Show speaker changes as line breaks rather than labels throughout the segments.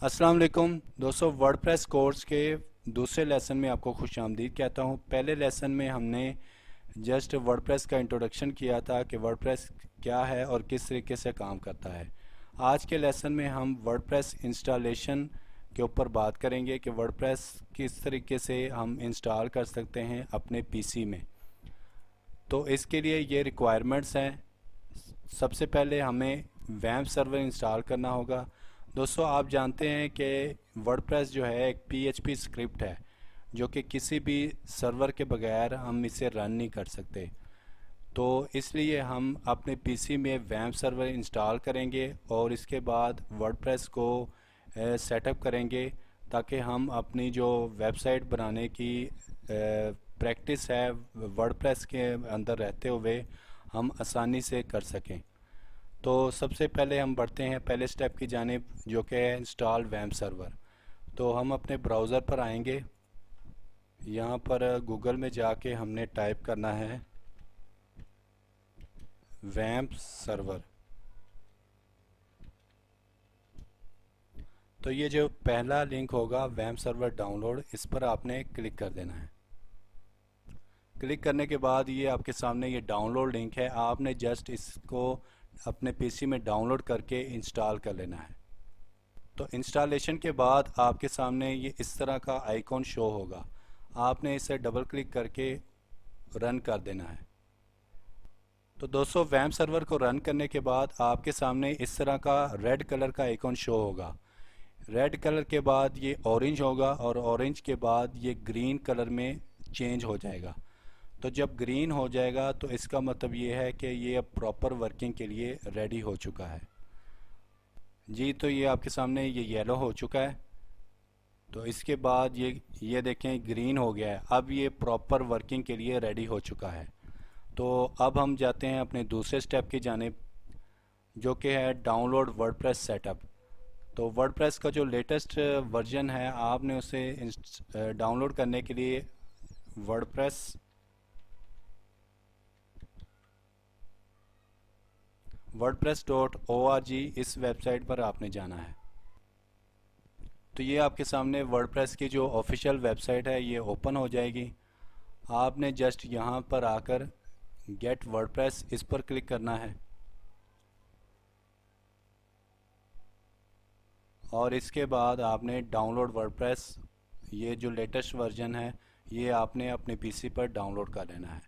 अस्सलाम वालेकुम दोस्तों, वर्डप्रेस कोर्स के दूसरे लेसन में आपको खुश आमदीद कहता हूँ। पहले लेसन में हमने जस्ट वर्डप्रेस का इंट्रोडक्शन किया था कि वर्डप्रेस क्या है और किस तरीके से काम करता है। आज के लेसन में हम वर्डप्रेस इंस्टॉलेशन के ऊपर बात करेंगे कि वर्डप्रेस किस तरीके से हम इंस्टॉल कर सकते हैं अपने पीसी में। तो इसके लिए ये रिक्वायरमेंट्स हैं। सबसे पहले हमें वैम्प सर्वर इंस्टॉल करना होगा। दोस्तों, आप जानते हैं कि वर्डप्रेस जो है एक पीएचपी स्क्रिप्ट है जो कि किसी भी सर्वर के बगैर हम इसे रन नहीं कर सकते। तो इसलिए हम अपने पीसी में वैम्प सर्वर इंस्टॉल करेंगे और इसके बाद वर्डप्रेस को सेटअप करेंगे ताकि हम अपनी जो वेबसाइट बनाने की प्रैक्टिस है वर्डप्रेस के अंदर रहते हुए हम आसानी से कर सकें। तो सबसे पहले हम बढ़ते हैं पहले स्टेप की जानिब, जो कि है इंस्टॉल वैम्प सर्वर। तो हम अपने ब्राउज़र पर आएंगे। यहाँ पर गूगल में जाके हमने टाइप करना है वैम्प सर्वर। तो ये जो पहला लिंक होगा वैम्प सर्वर डाउनलोड, इस पर आपने क्लिक कर देना है। क्लिक करने के बाद ये आपके सामने ये डाउनलोड लिंक है, आपने जस्ट इसको अपने पीसी में डाउनलोड करके इंस्टॉल कर लेना है। तो इंस्टॉलेशन के बाद आपके सामने ये इस तरह का आइकॉन शो होगा, आपने इसे डबल क्लिक करके रन कर देना है। तो दोस्तों, वैम्प सर्वर को रन करने के बाद आपके सामने इस तरह का रेड कलर का आइकॉन शो होगा। रेड कलर के बाद ये ऑरेंज होगा और ऑरेंज के बाद ये ग्रीन कलर में चेंज हो जाएगा। तो जब ग्रीन हो जाएगा तो इसका मतलब ये है कि ये अब प्रॉपर वर्किंग के लिए रेडी हो चुका है। जी, तो ये आपके सामने ये येलो हो चुका है। तो इसके बाद ये देखें ग्रीन हो गया है, अब ये प्रॉपर वर्किंग के लिए रेडी हो चुका है। तो अब हम जाते हैं अपने दूसरे स्टेप की जानिब, जो कि है डाउनलोड वर्डप्रेस सेटअप। तो वर्डप्रेस का जो लेटेस्ट वर्जन है आपने उसे डाउनलोड करने के लिए wordpress.org इस वेबसाइट पर आपने जाना है। तो ये आपके सामने वर्डप्रेस की जो ऑफिशियल वेबसाइट है ये ओपन हो जाएगी। आपने जस्ट यहाँ पर आकर गेट वर्डप्रेस इस पर क्लिक करना है और इसके बाद आपने डाउनलोड वर्डप्रेस, ये जो लेटेस्ट वर्जन है ये आपने अपने पीसी पर डाउनलोड कर लेना है।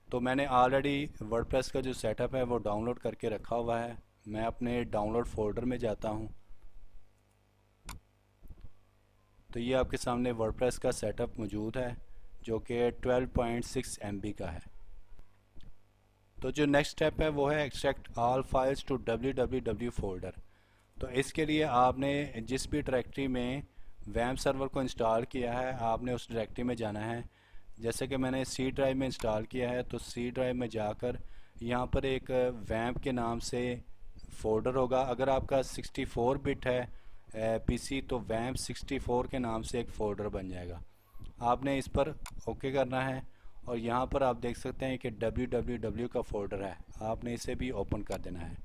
तो मैंने ऑलरेडी वर्डप्रेस का जो सेटअप है वो डाउनलोड करके रखा हुआ है। मैं अपने डाउनलोड फोल्डर में जाता हूँ। तो ये आपके सामने वर्डप्रेस का सेटअप मौजूद है जो कि 12.6 MB का है। तो जो नेक्स्ट स्टेप है वो है extract all files to www folder. तो इसके लिए आपने जिस भी डायरेक्टरी में वैम्प सर्वर को इंस्टॉल किया है आपने उस डायरेक्टरी में जाना है। जैसे कि मैंने सी ड्राइव में इंस्टॉल किया है तो सी ड्राइव में जाकर यहाँ पर एक वैम्प के नाम से फोल्डर होगा। अगर आपका 64 बिट है पीसी तो वैम्प 64 के नाम से एक फ़ोल्डर बन जाएगा। आपने इस पर ओके करना है और यहाँ पर आप देख सकते हैं कि www का फ़ोल्डर है, आपने इसे भी ओपन कर देना है।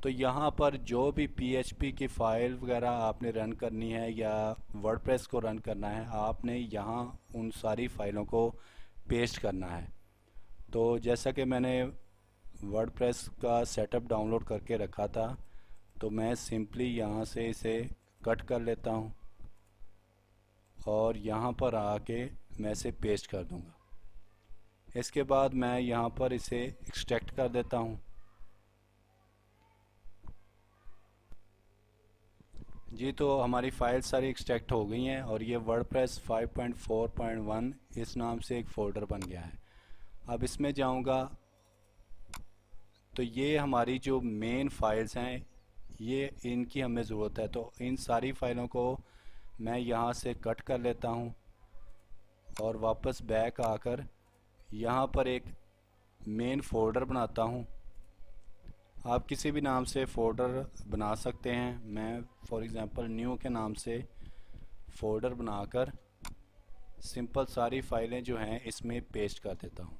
तो यहाँ पर जो भी PHP की फ़ाइल वगैरह आपने रन करनी है या वर्डप्रेस को रन करना है आपने यहाँ उन सारी फ़ाइलों को पेस्ट करना है। तो जैसा कि मैंने वर्डप्रेस का सेटअप डाउनलोड करके रखा था तो मैं सिंपली यहाँ से इसे कट कर लेता हूँ और यहाँ पर आके मैं इसे पेस्ट कर दूँगा। इसके बाद मैं यहाँ पर इसे एक्सट्रैक्ट कर देता हूँ। जी, तो हमारी फ़ाइल सारी एक्सट्रैक्ट हो गई हैं और ये वर्डप्रेस 5.4.1 इस नाम से एक फ़ोल्डर बन गया है। अब इसमें जाऊँगा तो ये हमारी जो मेन फाइल्स हैं ये इनकी हमें ज़रूरत है। तो इन सारी फ़ाइलों को मैं यहाँ से कट कर लेता हूँ और वापस बैक आकर यहाँ पर एक मेन फ़ोल्डर बनाता हूँ। आप किसी भी नाम से फ़ोल्डर बना सकते हैं। मैं फॉर एग्ज़ाम्पल न्यू के नाम से फ़ोल्डर बनाकर सिंपल सारी फ़ाइलें जो हैं इसमें पेस्ट कर देता हूँ।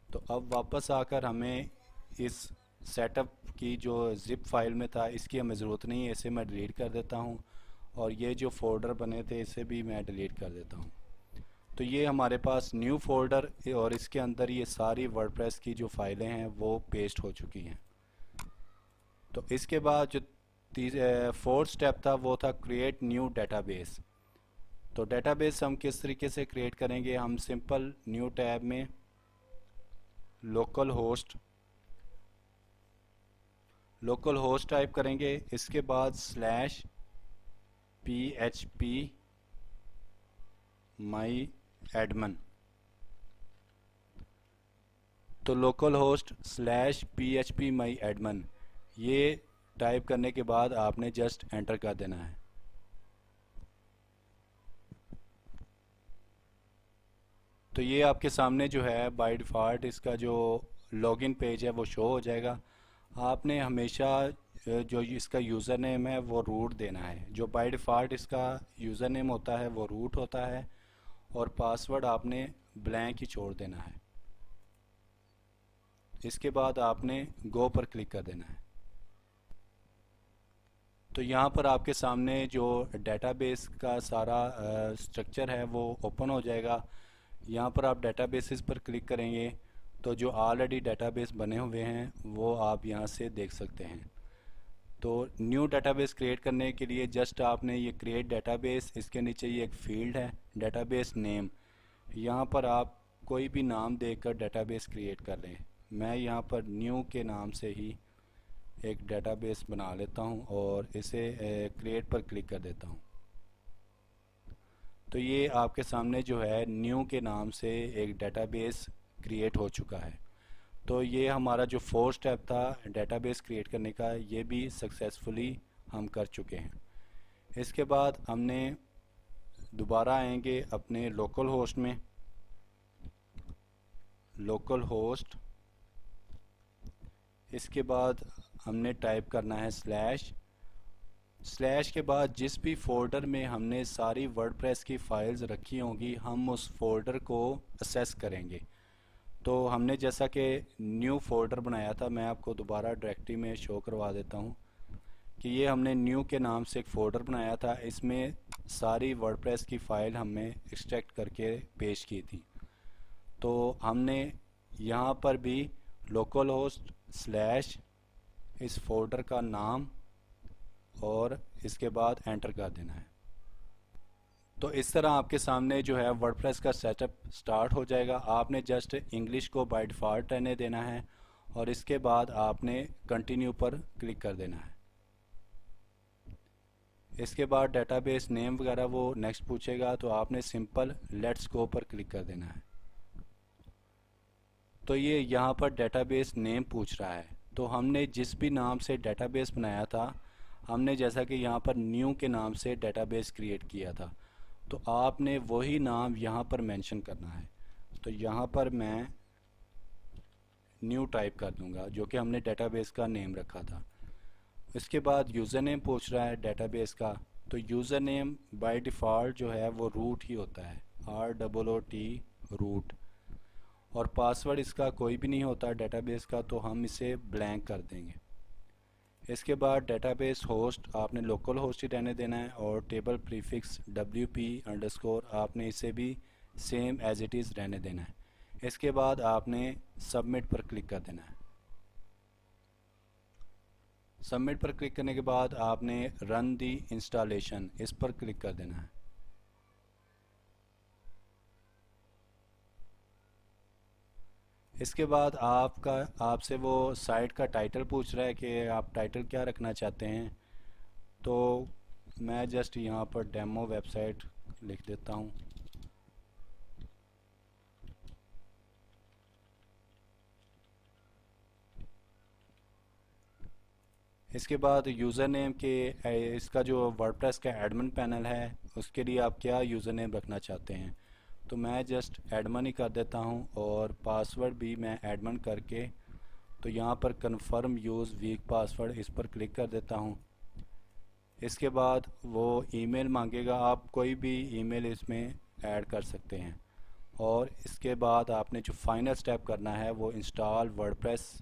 तो अब वापस आकर हमें इस सेटअप की जो ज़िप फाइल में था इसकी हमें ज़रूरत नहीं है, इसे मैं डिलीट कर देता हूँ। और ये जो फ़ोल्डर बने थे इसे भी मैं डिलीट कर देता हूँ। तो ये हमारे पास न्यू फोल्डर और इसके अंदर ये सारी वर्डप्रेस की जो फाइलें हैं वो पेस्ट हो चुकी हैं। तो इसके बाद जो फोर्थ स्टेप था वो था क्रिएट न्यू डेटाबेस। तो डेटाबेस हम किस तरीके से क्रिएट करेंगे, हम सिंपल न्यू टैब में लोकल होस्ट टाइप करेंगे, इसके बाद स्लैश php माई एडमन। तो लोकल होस्ट स्लैश php माई एडमन ये टाइप करने के बाद आपने जस्ट एंटर कर देना है। तो ये आपके सामने जो है बाय डिफ़ॉल्ट इसका जो लॉगिन पेज है वो शो हो जाएगा। आपने हमेशा जो इसका यूज़र नेम है वो रूट देना है। जो बाय डिफ़ॉल्ट इसका यूज़र नेम होता है वो रूट होता है और पासवर्ड आपने ब्लैंक ही छोड़ देना है। इसके बाद आपने गो पर क्लिक कर देना है। तो यहाँ पर आपके सामने जो डेटाबेस का सारा स्ट्रक्चर है वो ओपन हो जाएगा। यहाँ पर आप डेटाबेसेस पर क्लिक करेंगे तो जो ऑलरेडी डेटाबेस बने हुए हैं वो आप यहाँ से देख सकते हैं। तो न्यू डेटाबेस क्रिएट करने के लिए जस्ट आपने ये क्रिएट डेटाबेस, इसके नीचे ये एक फील्ड है डेटाबेस नेम, यहाँ पर आप कोई भी नाम देकर डेटाबेस क्रिएट कर लें। मैं यहाँ पर न्यू के नाम से ही एक डेटाबेस बना लेता हूँ और इसे क्रिएट पर क्लिक कर देता हूँ। तो ये आपके सामने जो है न्यू के नाम से एक डेटाबेस क्रिएट हो चुका है। तो ये हमारा जो फोर्थ स्टेप था डेटाबेस क्रिएट करने का, ये भी सक्सेसफुली हम कर चुके हैं। इसके बाद हमने दोबारा आएंगे अपने लोकल होस्ट में, लोकल होस्ट, इसके बाद हमने टाइप करना है स्लैश के बाद जिस भी फोल्डर में हमने सारी वर्डप्रेस की फाइल्स रखी होंगी हम उस फोल्डर को असेस करेंगे। तो हमने जैसा कि न्यू फोल्डर बनाया था, मैं आपको दोबारा डायरेक्टरी में शो करवा देता हूँ कि ये हमने न्यू के नाम से एक फ़ोल्डर बनाया था, इसमें सारी वर्डप्रेस की फ़ाइल हमने एक्सट्रैक्ट करके पेश की थी। तो हमने यहाँ पर भी लोकल होस्ट स्लैश इस फोल्डर का नाम और इसके बाद एंटर कर देना है। तो इस तरह आपके सामने जो है वर्डप्रेस का सेटअप स्टार्ट हो जाएगा। आपने जस्ट इंग्लिश को बाय डिफ़ॉल्ट रहने देना है और इसके बाद आपने कंटिन्यू पर क्लिक कर देना है। इसके बाद डेटाबेस नेम वगैरह वो नेक्स्ट पूछेगा तो आपने सिंपल लेट्स गो पर क्लिक कर देना है। तो ये यहाँ पर डेटाबेस नेम पूछ रहा है। तो हमने जिस भी नाम से डेटाबेस बनाया था, हमने जैसा कि यहाँ पर न्यू के नाम से डेटाबेस क्रिएट किया था, तो आपने वही नाम यहाँ पर मेंशन करना है। तो यहाँ पर मैं न्यू टाइप कर दूँगा जो कि हमने डेटाबेस का नेम रखा था। इसके बाद यूज़र नेम पूछ रहा है डेटाबेस का, तो यूज़र नेम बाय डिफ़ॉल्ट जो है वो रूट ही होता है, ROOT रूट। और पासवर्ड इसका कोई भी नहीं होता डेटाबेस का, तो हम इसे ब्लैंक कर देंगे। इसके बाद डेटाबेस होस्ट आपने लोकल होस्ट ही रहने देना है और टेबल प्रीफिक्स WP_ आपने इसे भी सेम एज इट इज़ रहने देना है। इसके बाद आपने सबमिट पर क्लिक कर देना है। सबमिट पर क्लिक करने के बाद आपने रन दी इंस्टॉलेशन इस पर क्लिक कर देना है। इसके बाद आपसे वो साइट का टाइटल पूछ रहा है कि आप टाइटल क्या रखना चाहते हैं। तो मैं जस्ट यहाँ पर डेमो वेबसाइट लिख देता हूँ। इसके बाद यूज़र नेम के इसका जो वर्डप्रेस का एडमिन पैनल है उसके लिए आप क्या यूज़र नेम रखना चाहते हैं, तो मैं जस्ट एडमिन ही कर देता हूँ और पासवर्ड भी मैं एडमिन करके तो यहाँ पर कन्फर्म यूज़ वीक पासवर्ड इस पर क्लिक कर देता हूँ। इसके बाद वो ईमेल मांगेगा, आप कोई भी ईमेल इसमें ऐड कर सकते हैं। और इसके बाद आपने जो फाइनल स्टेप करना है वो इंस्टॉल वर्डप्रेस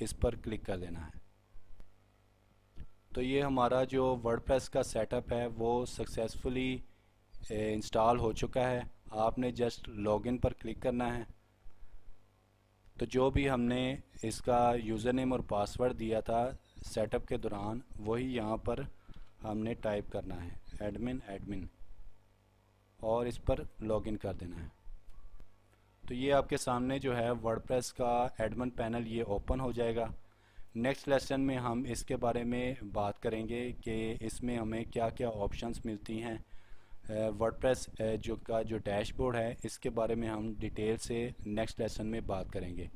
इस पर क्लिक कर देना है। तो ये हमारा जो वर्डप्रेस का सेटअप है वो सक्सेसफुली इंस्टॉल हो चुका है। आपने जस्ट लॉगिन पर क्लिक करना है। तो जो भी हमने इसका यूज़र नेम और पासवर्ड दिया था सेटअप के दौरान, वही यहाँ पर हमने टाइप करना है, एडमिन एडमिन, और इस पर लॉगिन कर देना है। तो ये आपके सामने जो है वर्डप्रेस का एडमिन पैनल ये ओपन हो जाएगा। नेक्स्ट लेसन में हम इसके बारे में बात करेंगे कि इसमें हमें क्या क्या ऑप्शंस मिलती हैं। वर्डप्रेस जो डैशबोर्ड है इसके बारे में हम डिटेल से नेक्स्ट लेसन में बात करेंगे।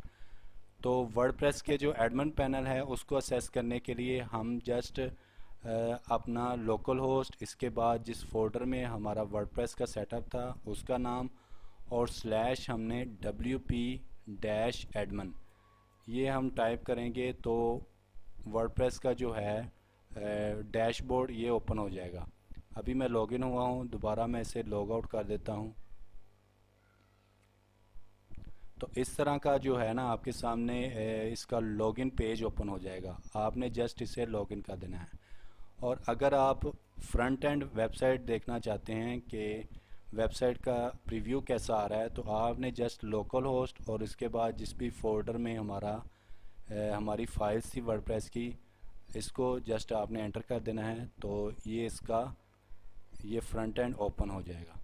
तो वर्डप्रेस के जो एडमिन पैनल है उसको असेस करने के लिए हम जस्ट अपना लोकल होस्ट, इसके बाद जिस फोल्डर में हमारा वर्डप्रेस का सेटअप था उसका नाम, और स्लैश हमने wp-admin ये हम टाइप करेंगे तो वर्डप्रेस का जो है डैशबोर्ड ये ओपन हो जाएगा। अभी मैं लॉगिन हुआ हूँ, दोबारा मैं इसे लॉग आउट कर देता हूँ। तो इस तरह का जो है ना आपके सामने इसका लॉगिन पेज ओपन हो जाएगा। आपने जस्ट इसे लॉगिन कर देना है। और अगर आप फ्रंट एंड वेबसाइट देखना चाहते हैं कि वेबसाइट का प्रीव्यू कैसा आ रहा है, तो आपने जस्ट लोकल होस्ट और इसके बाद जिस भी फोल्डर में हमारी फाइल्स थी वर्डप्रेस की, इसको जस्ट आपने एंटर कर देना है। तो ये फ्रंट एंड ओपन हो जाएगा।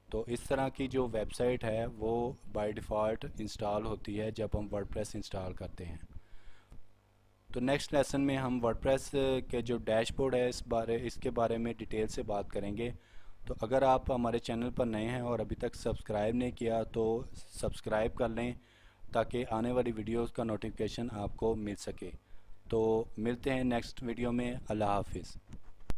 तो इस तरह की जो वेबसाइट है वो बाय डिफ़ॉल्ट इंस्टॉल होती है जब हम वर्डप्रेस इंस्टॉल करते हैं। तो नेक्स्ट लेसन में हम वर्डप्रेस के जो डैशबोर्ड है इसके बारे में डिटेल से बात करेंगे। तो अगर आप हमारे चैनल पर नए हैं और अभी तक सब्सक्राइब नहीं किया तो सब्सक्राइब कर लें ताकि आने वाली वीडियोस का नोटिफिकेशन आपको मिल सके। तो मिलते हैं नेक्स्ट वीडियो में। अल्लाह हाफिज़।